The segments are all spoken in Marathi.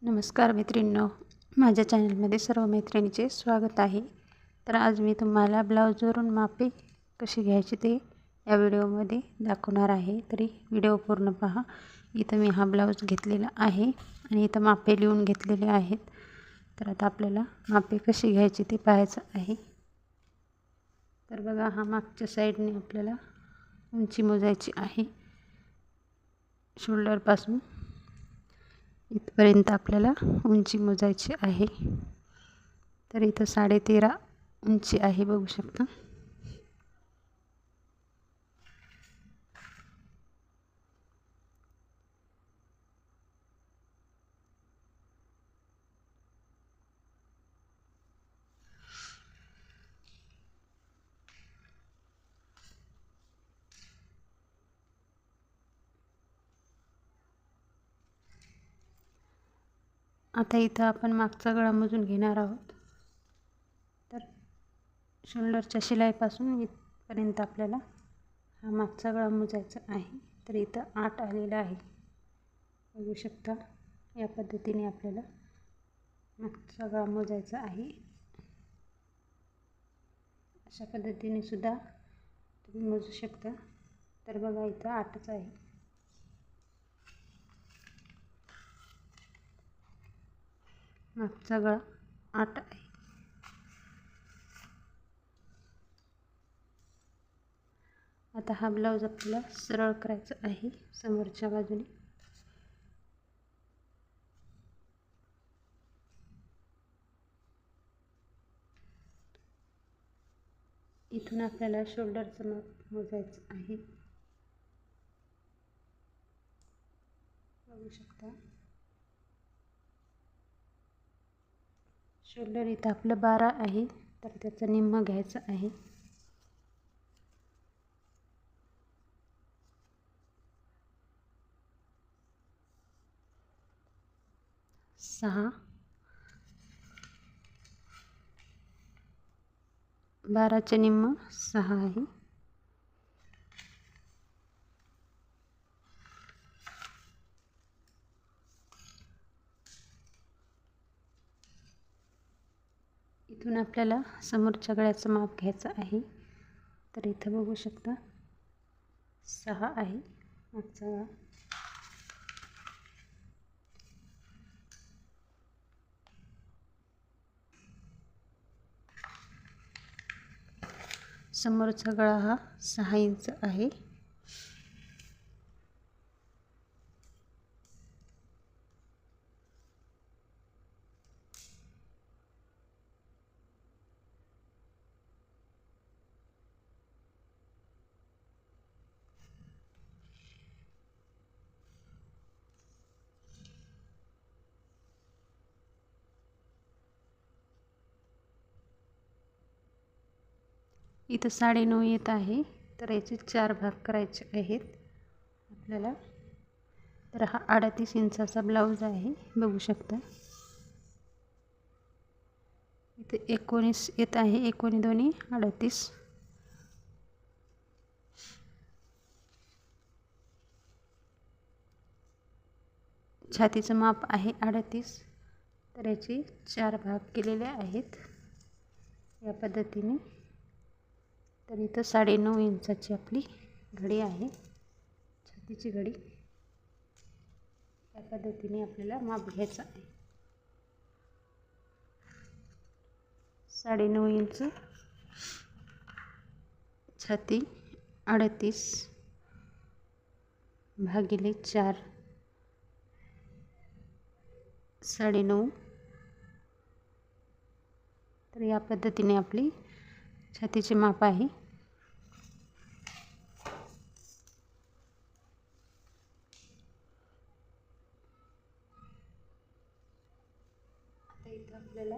नमस्कार मैत्रिणींनो, माझ्या चॅनलमध्ये सर्व मैत्रिणींचे स्वागत आहे. तर आज मी तुम्हाला ब्लाऊजवरून मापे कशी घ्यायची ते या व्हिडिओमध्ये दाखवणार आहे. तरी व्हिडिओ पूर्ण पहा. इथं मी हा ब्लाऊज घेतलेला आहे आणि इथं मापे लिहून घेतलेले आहेत. तर आता आपल्याला मापे कशी घ्यायची ते पाहायचं आहे. तर बघा, हा मागच्या साईडने आपल्याला उंची मोजायची आहे. शोल्डरपासून इथपर्यंत आपल्याला उंची मोजायची आहे. तर इथं 13.5 उंची आहे, बघू शकता. आता इथं आपण मागचा गळा मोजून घेणार आहोत. तर शोल्डरच्या शिलाईपासून इथपर्यंत आपल्याला हा मागचा गळा मोजायचा आहे. तर इथं 8 आलेला आहे, बघू शकता. या पद्धतीने आपल्याला मागचा गळा मोजायचा आहे. अशा पद्धतीने सुद्धा तुम्ही मोजू शकता. तर बघा, इथं 8च आहे. मागचा गळा 8 आहे. आता हा ब्लाऊज आपल्याला सरळ करायचा आहे समोरच्या बाजूने. इथून आपल्याला शोल्डरचं माप मोजायचं आहे, बघू शकता. शोल्डर इथं आपलं 12 आहे, तर त्याचं निम्मं घ्यायचं आहे. सहा 12चे निम्मं 6 आहे. इथून आपल्याला समोरच्या गळ्याचं माप घ्यायचं आहे. तर इथं बघू शकता 6 आहे मागचा गळा. समोरचा गळा हा 6 इंच आहे. इथं 9.5 येत आहे. तर याचे 4 भाग करायचे आहेत आपल्याला. तर हा 38 इंचाचा ब्लाऊज आहे, बघू शकता. इथे 19 येत आहे. 19 दोन्ही 38. छातीचं माप आहे 38. तर याचे 4 भाग केलेले आहेत या पद्धतीने. तर इथं 9.5 इंचाची आपली घडी आहे, छातीची घडी. या पद्धतीने आपल्याला माप घ्यायचं आहे. 9.5 इंच, छाती 38 भागिले 4, 9.5. तर या पद्धतीने आपली छातीचे माप आहे. आता इथं आपल्याला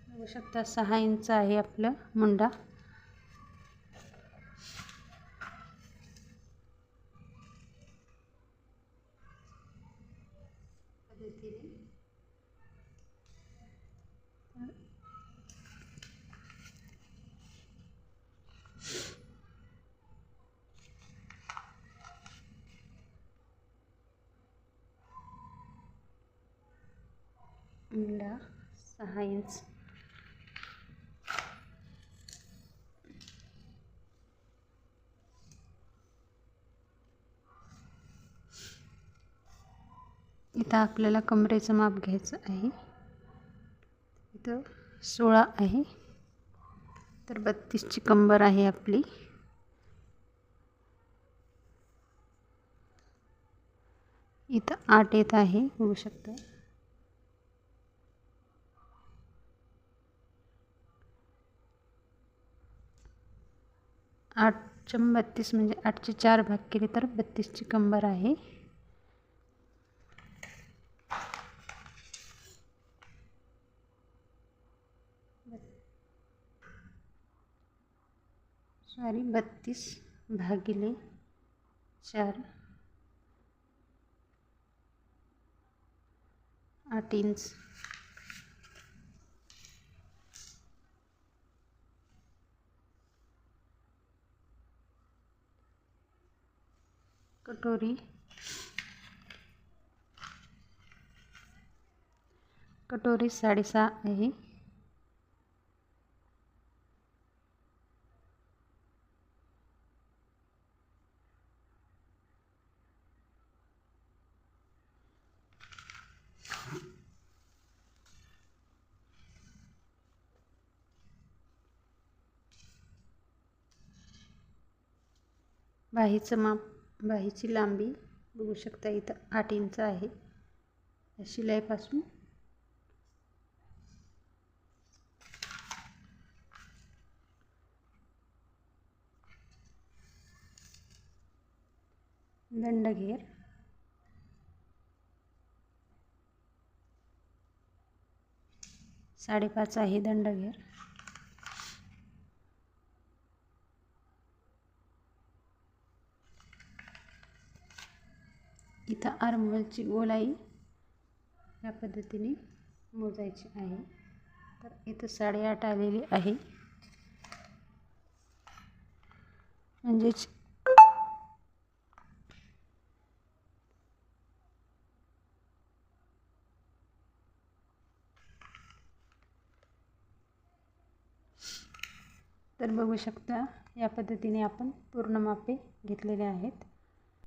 बघू शकता 6 इंच आहे आपलं मुंडा. पद्धतीने मुंडा 6 इंच, इथं आपल्याला कमरेचं माप घ्यायचं आहे. इथं 16 आहे, तर 32ची कंबर आहे आपली. इथं 8 येत आहे, बघू शकता. 8 32 म्हणजे 8चे 4 भाग केले तर 32ची कंबर आहे. सॉरी 32 भागिले 4 8 इंच. कटोरी 6.5 आहे. बाहीचं माप, बाहीची लांबी बघू शकता. इथं 8 इंच आहे. शिलाईपासून दंडघेर 5.5 आहे. दंडघेर इथं आर्महोलची गोलाई या पद्धतीने मोजायची आहे. तर इथं 8.5 आलेली आहे. म्हणजेच तर बघू शकता, या पद्धतीने आपण पूर्ण मापे घेतलेले आहेत.